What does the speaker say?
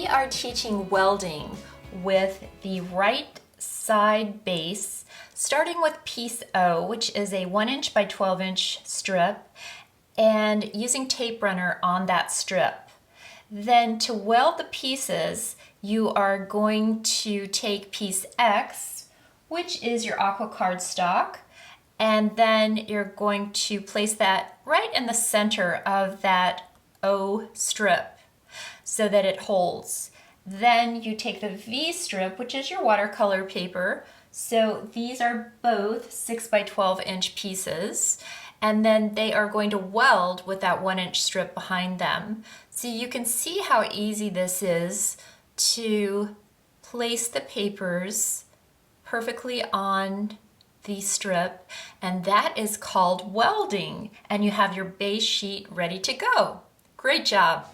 We are teaching welding with the right side base, starting with piece O, which is a 1 inch by 12 inch strip, and using tape runner on that strip. Then to weld the pieces, you are going to take piece X, which is your Aqua cardstock, and then you're going to place that right in the center of that O strip so that it holds. Then you take the V strip, which is your watercolor paper. So these are both 6 by 12 inch pieces, and then they are going to weld with that 1 inch strip behind them. So you can see how easy this is to place the papers perfectly on the strip, and that is called welding, and you have your base sheet ready to go. Great job.